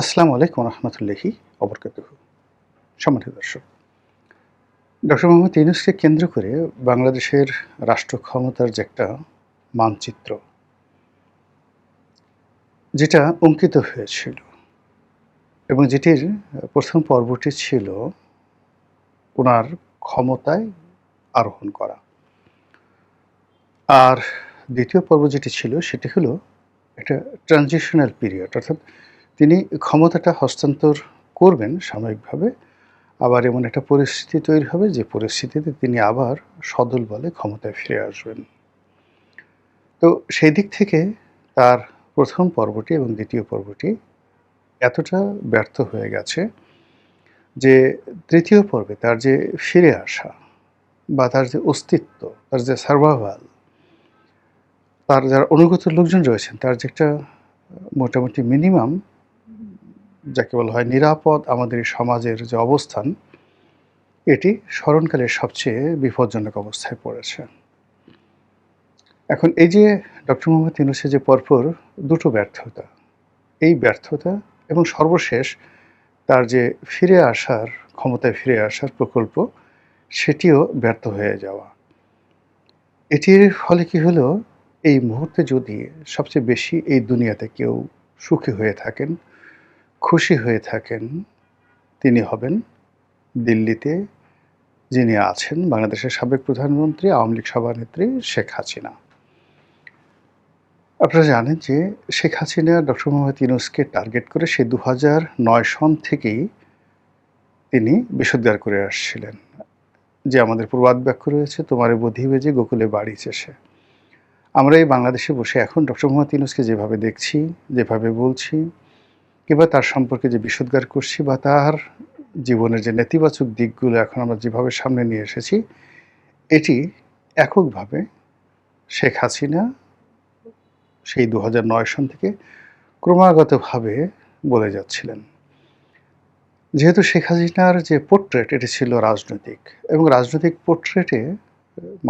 আসসালামু আলাইকুম রহমতুল্লাহি অবরকাতুহু। সম্মানিত দর্শক, ডক্টর মোহাম্মদ ইউনূসকে কেন্দ্র করে বাংলাদেশের রাষ্ট্র ক্ষমতার যে একটা মানচিত্র, যেটা অঙ্কিত হয়েছিল এবং যেটির প্রথম পর্বটি ছিল উনার ক্ষমতায় আরোহণ করা। আর দ্বিতীয় পর্ব যেটি ছিল সেটি হলো একটা ট্রানজিশনাল পিরিয়ড, অর্থাৎ তিনি ক্ষমতাটা হস্তান্তর করবেন সাময়িকভাবে, আবার এমন একটা পরিস্থিতি তৈরি হবে যে পরিস্থিতিতে তিনি আবার সদল বলে ক্ষমতায় ফিরে আসবেন। তো সেই দিক থেকে তার প্রথম পর্বটি এবং দ্বিতীয় পর্বটি এতটা ব্যর্থ হয়ে গেছে যে তৃতীয় পর্বে তার যে ফিরে আসা বা তার যে অস্তিত্ব, তার যে সারভাইভাল, তার যারা অনুগত লোকজন রয়েছেন, তার যে একটা মোটামুটি মিনিমাম যাকে বলা হয় নিরাপদ আমাদের এই সমাজের যে অবস্থান, এটি স্মরণকালের সবচেয়ে বিপজ্জনক অবস্থায় পড়েছে। এখন এই যে ডক্টর মোহাম্মদ ইউনূসের যে পরপর দুটো ব্যর্থতা, এই ব্যর্থতা এবং সর্বশেষ তার যে ফিরে আসার, ক্ষমতায় ফিরে আসার প্রকল্প, সেটিও ব্যর্থ হয়ে যাওয়া। এটির ফলে কি হলো, এই মুহূর্তে যদি সবচেয়ে বেশি এই দুনিয়াতে কেউ সুখী হয়ে থাকেন, খুশি হয়ে থাকেন, তিনি হবেন দিল্লিতে যিনি আছেন বাংলাদেশের সাবেক প্রধানমন্ত্রী, আওয়ামী লীগ সভানেত্রী শেখ হাসিনা। আপনারা জানেন যে শেখ হাসিনা ডক্টর মোহাম্মদ ইউনূসকে টার্গেট করে সেই ২০০৯ সন থেকেই তিনি বিষোদ্গার করে আসছিলেন যে আমাদের প্রবাদ বাক্য রয়েছে, তোমারে বধিবে যে গোকুলে বাড়িছে সে। আমরা এই বাংলাদেশে বসে এখন ডক্টর মোহাম্মদ ইউনূসকে যেভাবে দেখছি, যেভাবে বলছি, কিংবা তার সম্পর্কে যে বিষোদ্গার করছি বা তার জীবনের যে নেতিবাচক দিকগুলো এখন আমরা যেভাবে সামনে নিয়ে এসেছি, এটি এককভাবে শেখ হাসিনা সেই ২০০৯ সন থেকে ক্রমাগতভাবে বলে যাচ্ছিলেন। যেহেতু শেখ হাসিনার যে পোর্ট্রেট, এটি ছিল রাজনৈতিক, এবং রাজনৈতিক পোর্ট্রেটে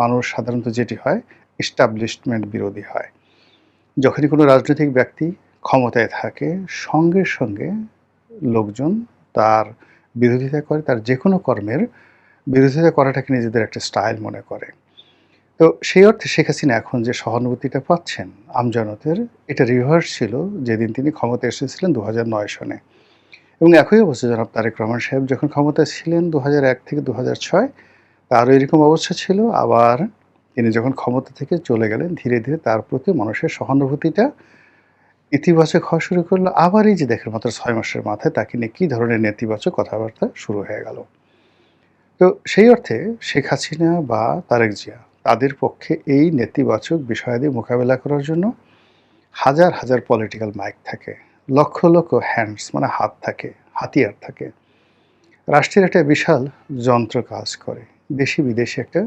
মানুষ সাধারণত যেটি হয়, এস্টাবলিশমেন্ট বিরোধী হয়। যখনই কোনো রাজনৈতিক ব্যক্তি ক্ষমতায় থাকে, সঙ্গে সঙ্গে লোকজন তার বিরোধিতা করে, তার যে কোনো কর্মের বিরোধিতা করাটাকে নিজেদের একটা স্টাইল মনে করে। তো সেই অর্থে শেখ হাসিনা এখন যে সহানুভূতিটা পাচ্ছেন আমজনতের, এটা রিভার্স ছিল যেদিন তিনি ক্ষমতায় এসেছিলেন ২০০৯ সনে। এবং একই অবস্থা জনাব তারেক রহমান সাহেব যখন ক্ষমতায় ছিলেন ২০০১ থেকে ২০০৬, তারও এরকম অবস্থা ছিল। আবার তিনি যখন ক্ষমতা থেকে চলে গেলেন, ধীরে ধীরে তার প্রতি মানুষের সহানুভূতিটা ইতিবাচক হওয়া শুরু করলো। আবার এই যে দেখেন মাত্র ৬ মাসের মাথায় তাকে নিয়ে কী ধরনের নেতিবাচক কথাবার্তা শুরু হয়ে গেল। তো সেই অর্থে শেখ হাসিনা বা তারেক জিয়া, তাদের পক্ষে এই নেতিবাচক বিষয়াদি মোকাবেলা করার জন্য হাজার হাজার পলিটিক্যাল মাইক থাকে, লক্ষ লক্ষ হ্যান্ডস মানে হাত থাকে, হাতিয়ার থাকে। রাষ্ট্রের একটা বিশাল যন্ত্র কাজ করে, দেশি বিদেশি একটা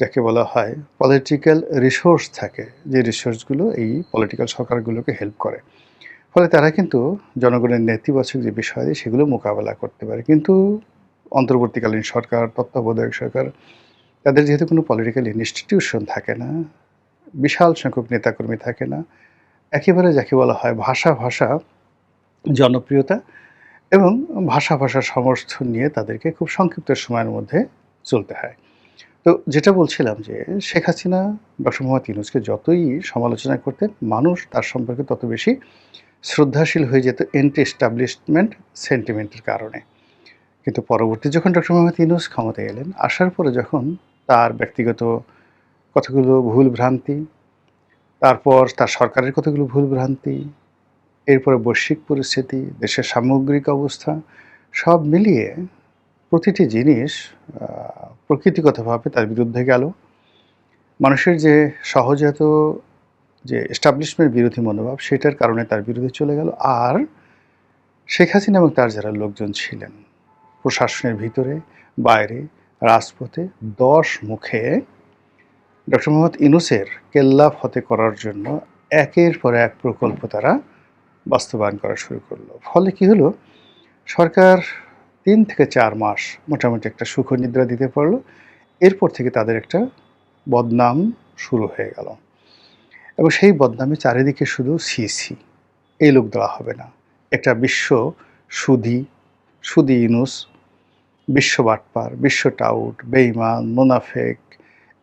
যাকে বলা হয় পলিটিক্যাল রিসোর্স থাকে, যে রিসোর্সগুলো এই পলিটিক্যাল সরকারগুলোকে হেল্প করে। ফলে তারা কিন্তু জনগণের নেতিবাচক যে বিষয়াদি সেগুলো মোকাবেলা করতে পারে। কিন্তু অন্তর্বর্তীকালীন সরকার, তত্ত্বাবধায়ক সরকার, তাদের যেহেতু কোনো পলিটিক্যাল ইনস্টিটিউশন থাকে না, বিশাল সংখ্যক নেতাকর্মী থাকে না, একেবারে যাকে বলা হয় ভাষা ভাষা জনপ্রিয়তা এবং ভাষা ভাষার সমর্থন নিয়ে তাদেরকে খুব সংক্ষিপ্ত সময়ের মধ্যে চলতে হয়। তো যেটা বলছিলাম যে শেখ হাসিনা ডক্টর মোহাম্মদ ইউনূসকে যতই সমালোচনা করতেন, মানুষ তার সম্পর্কে তত বেশি শ্রদ্ধাশীল হয়ে যেত এন্টি এস্টাবলিশমেন্ট সেন্টিমেন্টের কারণে। কিন্তু পরবর্তী যখন ডক্টর মোহাম্মদ ইউনূস ক্ষমতায় এলেন, আসার পরে যখন তার ব্যক্তিগত কতগুলো ভুল ভ্রান্তি, তারপর তার সরকারের কতগুলো ভুল ভ্রান্তি, এরপরে বৈশ্বিক পরিস্থিতি, দেশের সামগ্রিক অবস্থা, সব মিলিয়ে প্রতিটি জিনিস প্রকৃতিগতভাবে তার বিরুদ্ধে গেল। মানুষের যে সহজাত যে এস্টাবলিশমেন্ট বিরোধী মনোভাব, সেটার কারণে তার বিরুদ্ধে চলে গেল। আর শেখ হাসিনা এবং তার যারা লোকজন ছিলেন প্রশাসনের ভিতরে, বাইরে, রাজপথে ১০ মুখে ডক্টর মোহাম্মদ ইউনূসের কেল্লা ফতে করার জন্য একের পর এক প্রকল্প তারা বাস্তবায়ন করা শুরু করলো। ফলে কি হলো, সরকার ৩ থেকে ৪ মাস মোটামুটি একটা সুখনিদ্রা দিতে পারল। এরপর থেকে তাদের একটা বদনাম শুরু হয়ে গেল, এবং সেই বদনামে চারিদিকে শুধু ছি ছি, এই লোক দেওয়া হবে না, একটা বিশ্ব সুদী, সুদী ইউনুস, বিশ্ব বাটপার, বিশ্ব টাউট, বেঈমান, মুনাফেক,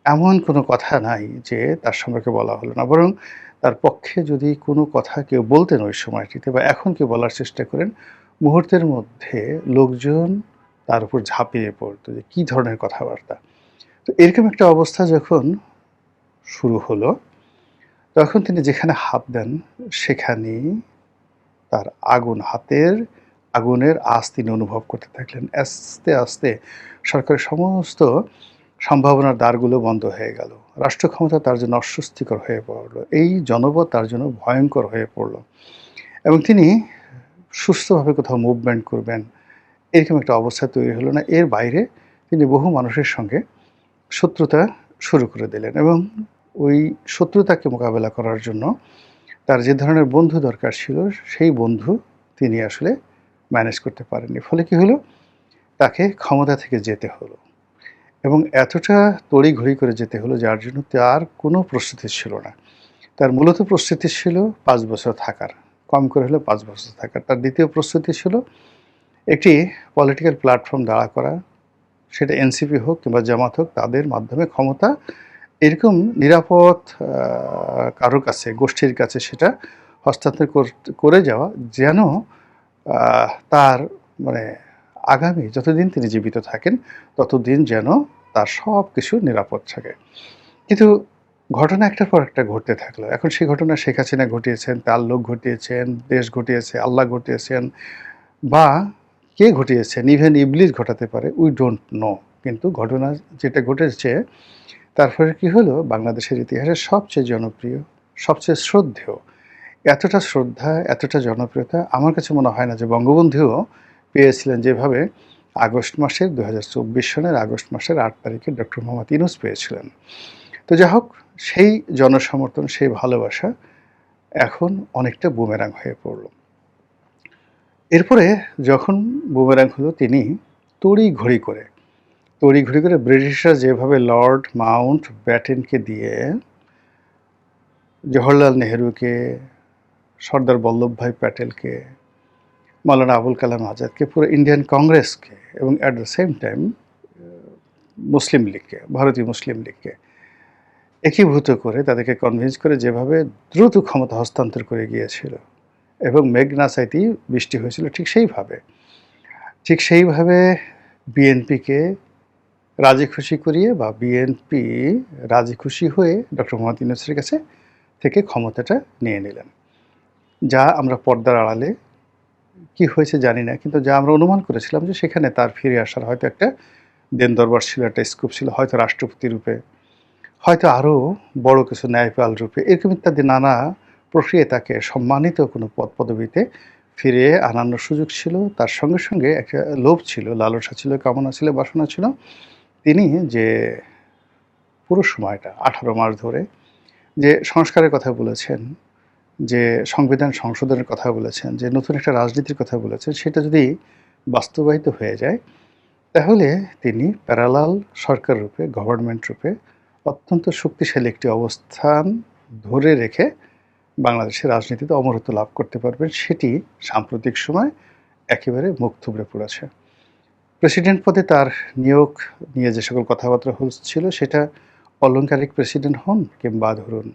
এমন কোনো কথা নাই যে তার সম্পর্কে বলা হলো না। বরং তার পক্ষে যদি কোনো কথা কেউ বলতেন ওই সময়টিতে বা এখন কেউ বলার চেষ্টা করেন, মুহূর্তের মধ্যে লোকজন তার উপর ঝাঁপিয়ে পড়তো যে কী ধরনের কথাবার্তা। তো এরকম একটা অবস্থা যখন শুরু হলো, তখন তিনি যেখানে হাত দেন সেখানেই তার হাতের আগুনের আঁচ তিনি অনুভব করতে থাকলেন। আস্তে, আস্তে সরকারের সমস্ত সম্ভাবনার দ্বারগুলো বন্ধ হয়ে গেল। রাষ্ট্র ক্ষমতা তার জন্য অস্বস্তিকর হয়ে পড়ল। এই জনপদ তার জন্য ভয়ঙ্কর হয়ে পড়ল। এবং তিনি সুস্থভাবে কোথাও মুভমেন্ট করবেন, এরকম একটা অবস্থা তৈরি হলো না। এর বাইরে তিনি বহু মানুষের সঙ্গে শত্রুতা শুরু করে দিলেন এবং ওই শত্রুতাকে মোকাবেলা করার জন্য তার যে ধরনের বন্ধু দরকার ছিল, সেই বন্ধু তিনি আসলে ম্যানেজ করতে পারেননি। ফলে কি হলো? তাকে ক্ষমতা থেকে যেতে হলো এবং এতটা তড়িঘড়ি করে যেতে হলো যার জন্য তার কোনো প্রস্তুতি ছিল না। তার মূলত প্রস্তুতি ছিল ৫ বছর থাকার, কম করে হলেও ৫ বছর থাকার। তার দ্বিতীয় প্রস্তুতি ছিল একটি পলিটিক্যাল প্ল্যাটফর্ম দাঁড়া করা, সেটা এনসিপি হোক কিংবা জামাত হোক, তাদের মাধ্যমে ক্ষমতা এরকম নিরাপদ কারো কাছে, গোষ্ঠীর কাছে সেটা হস্তান্তর করে যাওয়া যেন তার মানে আগামী যতদিন তিনি জীবিত থাকেন ততদিন যেন তার সব কিছু নিরাপদ থাকে। কিন্তু ঘটনা একটার পর একটা ঘটতে থাকলো। এখন সেই ঘটনা শেখ হাসিনা ঘটিয়েছেন, তার লোক ঘটিয়েছেন, দেশ ঘটিয়েছে, আল্লাহ ঘটিয়েছেন বা কে ঘটিয়েছেন, ইভেন ইবলিস ঘটাতে পারে, উই ডোন্ট নো। কিন্তু ঘটনা যেটা ঘটেছে তার ফলে কী হলো? বাংলাদেশের ইতিহাসে সবচেয়ে জনপ্রিয়, সবচেয়ে শ্রদ্ধেয়, এতটা শ্রদ্ধা, এতটা জনপ্রিয়তা আমার কাছে মনে হয় না যে বঙ্গবন্ধুও পেয়েছিলেন যেভাবে আগস্ট মাসের ২০২৪ সনের আগস্ট মাসের ৮ তারিখে ডক্টর মোহাম্মদ ইউনূস পেয়েছিলেন। তো যাই হোক, সেই জনসমর্থন, সেই ভালোবাসা এখন অনেকটা বুমেরাং হয়ে পড়ল। এরপরে যখন বুমেরাং হলো, তিনি তড়িঘড়ি করে ব্রিটিশরা যেভাবে লর্ড মাউন্ট ব্যাটেনকে দিয়ে জওহরলাল নেহরুকে, সর্দার বল্লভভাই প্যাটেলকে, মাওলানা আবুল কালাম আজাদকে, পুরো ইন্ডিয়ান কংগ্রেসকে এবং অ্যাট দ্য সেম টাইম মুসলিম লীগকে, ভারতীয় মুসলিম লীগকে একীভূত করে তাদেরকে কনভিন্স করে যেভাবে দ্রুত ক্ষমতা হস্তান্তর করে গিয়েছিল এবং মেঘনা চাইতেই বৃষ্টি হয়েছিল, ঠিক সেইভাবে বিএনপিকে রাজি খুশি করিয়ে বা বিএনপি রাজি খুশি হয়ে ডক্টর মোহাম্মদ ইউনূসের কাছে থেকে ক্ষমতাটা নিয়ে নিলেন। যা আমরা পর্দার আড়ালে কি হয়েছে জানি না, কিন্তু যা আমরা অনুমান করেছিলাম যে সেখানে তার ফিরে আসার হয়তো একটা দেন দরবার ছিল, একটা স্কোপ ছিল, হয়তো রাষ্ট্রপতি রূপে, হয়তো আরও বড় কিছু ন্যায়পাল রূপে, এরকম ইত্যাদি নানা প্রক্রিয়ায় তাকে সম্মানিত কোনো পদ পদবিতে ফিরিয়ে আনানোর সুযোগ ছিল। তার সঙ্গে সঙ্গে একটা লোভ ছিল, লালসা ছিল, কামনা ছিল, বাসনা ছিল। তিনি যে পুরো সময়টা ১৮ মাস ধরে যে সংস্কারের কথা বলেছেন, যে সংবিধান সংশোধনের কথা বলেছেন, যে নতুন একটা রাজনীতির কথা বলেছেন, সেটা যদি বাস্তবায়িত হয়ে যায় তাহলে তিনি প্যারালাল সরকার রূপে, গভর্নমেন্ট রূপে অত্যন্ত শক্তিশালী একটি অবস্থান ধরে রেখে বাংলাদেশের রাজনীতিতে অমরত্ব লাভ করতে পারবেন। সেটি সাম্প্রতিক সময় একেবারে মুখ থুবড়ে পড়েছে। প্রেসিডেন্ট পদে তার নিয়োগ নিয়ে যে সকল কথাবার্তা হচ্ছিল, সেটা অলংকারিক প্রেসিডেন্ট হন কিংবা ধরুন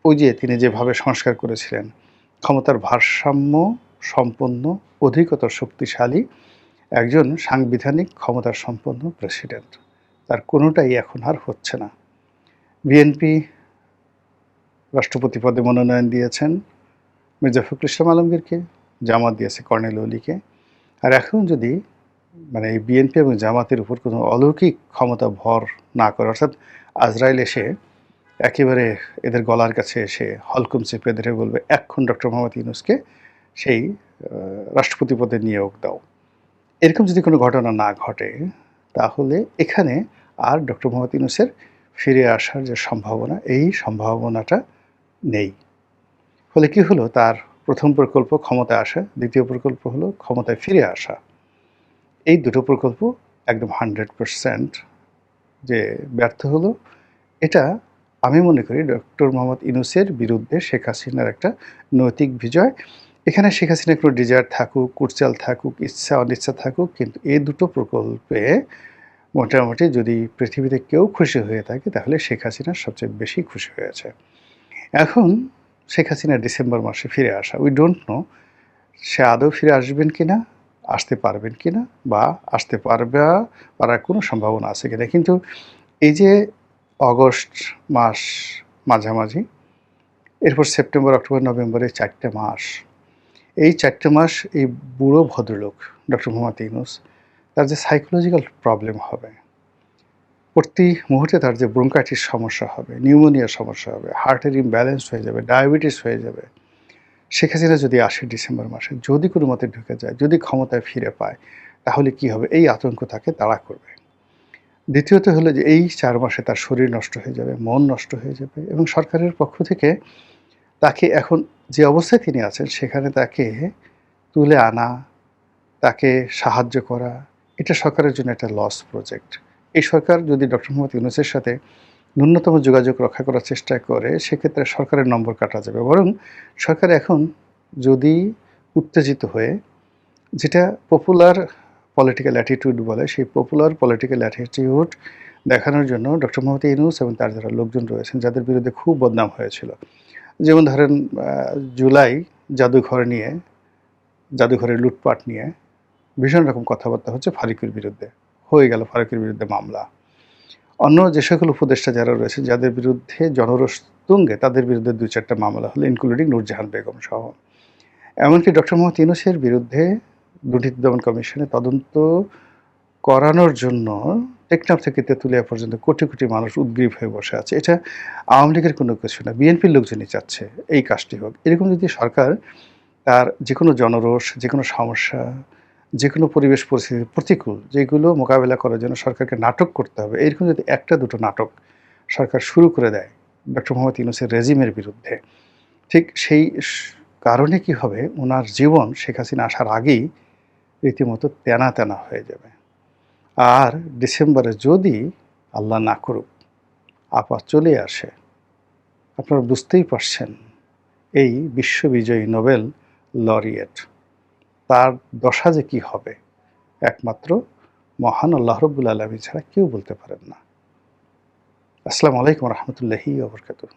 ওই যে তিনি যেভাবে সংস্কার করেছিলেন, ক্ষমতার ভারসাম্য সম্পন্ন, অধিকতর শক্তিশালী একজন সাংবিধানিক ক্ষমতার সম্পন্ন প্রেসিডেন্ট, তার কোনোটাই এখন আর হচ্ছে না। বিএনপি রাষ্ট্রপতি পদে মনোনয়ন দিয়েছেন মির্জা ফখরুল ইসলাম আলমগীরকে, জামাত দিয়েছে কর্নেল ওলিকে। আর এখন যদি মানে এই বিএনপি এবং জামাতের উপর কোনো অলৌকিক ক্ষমতা ভর না করে, অর্থাৎ আজরাইল এসে একেবারে এদের গলার কাছে এসে হলকুম চেপে ধরে বলবে এখন ডক্টর মোহাম্মদ ইউনূসকে সেই রাষ্ট্রপতি পদে নিয়োগ দাও, এরকম যদি কোনো ঘটনা না ঘটে, তাহলে এখানে আর ডক্টর মোহাম্মদ ইউনূসের ফিরে আসার যে সম্ভাবনা, এই সম্ভাবনাটা নেই। ফলে কি হলো? তার প্রথম প্রকল্প ক্ষমতায় আসা, দ্বিতীয় প্রকল্প হলো ক্ষমতায় ফিরে আসা। এই দুটো প্রকল্প একদম 100% যে ব্যর্থ হলো, এটা আমি মনে করি ডক্টর মোহাম্মদ ইউনূসের বিরুদ্ধে শেখ হাসিনার একটা নৈতিক বিজয় এখানে শেখ হাসিনার কোনো ডিজায়ার থাকুক, কুটচাল থাকুক, ইচ্ছা অনিচ্ছা থাকুক, কিন্তু এই দুটো প্রকল্পে মোটামুটি যদি পৃথিবীতে কেউ খুশি হয়ে থাকে তাহলে শেখ হাসিনা সবচেয়ে বেশি খুশি হয়েছে। এখন শেখ হাসিনা ডিসেম্বর মাসে ফিরে আসা, উই ডোন্ট নো সে আদৌ ফিরে আসবেন কিনা, আসতে পারবেন কিনা, বা আসতে পারার কোনো সম্ভাবনা আছে কিনা। কিন্তু এই যে অগস্ট মাস মাঝামাঝি, এরপর সেপ্টেম্বর, অক্টোবর, নভেম্বরে ৪টা মাস, এই ৪টা মাস এই বুড়ো ভদ্রলোক ডক্টর মোহাম্মদ ইউনূস তার যে সাইকোলজিক্যাল প্রবলেম হবে, প্রতি মুহূর্তে তার যে ব্রঙ্কাইটিস সমস্যা হবে, নিউমোনিয়ার সমস্যা হবে, হার্টের ইমব্যালেন্স হয়ে যাবে, ডায়াবেটিস হয়ে যাবে। শেখ হাসিনা যদি আসে ডিসেম্বর মাসে, যদি কোনো মতে ঢুকে যায়, যদি ক্ষমতায় ফিরে পায়, তাহলে কি হবে? এই আতঙ্ক তাকে তাড়া করবে। দ্বিতীয়ত হলো যে এই ৪ মাসে তার শরীর নষ্ট হয়ে যাবে, মন নষ্ট হয়ে যাবে, এবং সরকারের পক্ষ থেকে তাকে এখন যে অবস্থায় তিনি আছেন সেখানে তাকে তুলে আনা, তাকে সাহায্য করা, এটা সরকারের জন্য একটা লস প্রজেক্ট। এই সরকার যদি ডক্টর মোহাম্মদ ইউনূসের সাথে ন্যূনতম যোগাযোগ রক্ষা করার চেষ্টা করে, সেক্ষেত্রে সরকারের নম্বর কাটা যাবে। বরং সরকার এখন যদি উত্তেজিত হয়ে, যেটা পপুলার পলিটিক্যাল অ্যাটিটিউড বলে, সেই পপুলার পলিটিক্যাল অ্যাটিটিউড দেখানোর জন্য ডক্টর মোহাম্মদ ইউনূস এবং তার যারা লোকজন রয়েছেন, যাদের বিরুদ্ধে খুব বদনাম হয়েছিল, যেমন ধরেন জুলাই জাদুঘরের লুটপাট নিয়ে ভীষণ রকম কথাবার্তা হচ্ছে ফারুকীর বিরুদ্ধে, হয়ে গেল ফারুকীর বিরুদ্ধে মামলা। অন্য যে সকল উপদেষ্টা যারা রয়েছেন, যাদের বিরুদ্ধে জনরোষ তুঙ্গে, তাদের বিরুদ্ধে ২-৪টা মামলা হলো, ইনক্লুডিং নূরজাহান বেগম সহ। এমনকি ডক্টর মোহাম্মদ ইউনূসের বিরুদ্ধে দুর্নীতি দমন কমিশনে তদন্ত করানোর জন্য টেকনাফ থেকে তেঁতুলিয়া পর্যন্ত কোটি কোটি মানুষ উদগ্রীব হয়ে বসে আছে। এটা আওয়ামী লীগের কোনো কিছু না, বিএনপির লোকজনই চাচ্ছে এই কাজটি হোক। এরকম যদি সরকার তার যে কোনো জনরোষ, যে কোনো সমস্যা, যে কোনো পরিবেশ পরিস্থিতি প্রতিকূল, যেগুলো মোকাবেলা করার জন্য সরকারকে নাটক করতে হবে, এরকম যদি একটা দুটো নাটক সরকার শুরু করে দেয় ডক্টর মোহাম্মদ ইউনূসের রেজিমের বিরুদ্ধে, ঠিক সেই কারণে কি হবে, ওনার জীবন শেখ হাসিনা আসার আগেই রীতিমতো তেনা তেনা হয়ে যাবে। আর ডিসেম্বরে যদি আল্লাহ না করুক আপা চলে আসে, আপনারা বুঝতেই পারছেন এই বিশ্ববিজয়ী নোবেল লরিয়েট, তার দশা যে কী হবে একমাত্র মহান আল্লাহ রাব্বুল আলামিন ছাড়া কেউ বলতে পারেন না। আসসালামু আলাইকুম ওয়া রাহমাতুল্লাহি ওয়া বারাকাতুহু।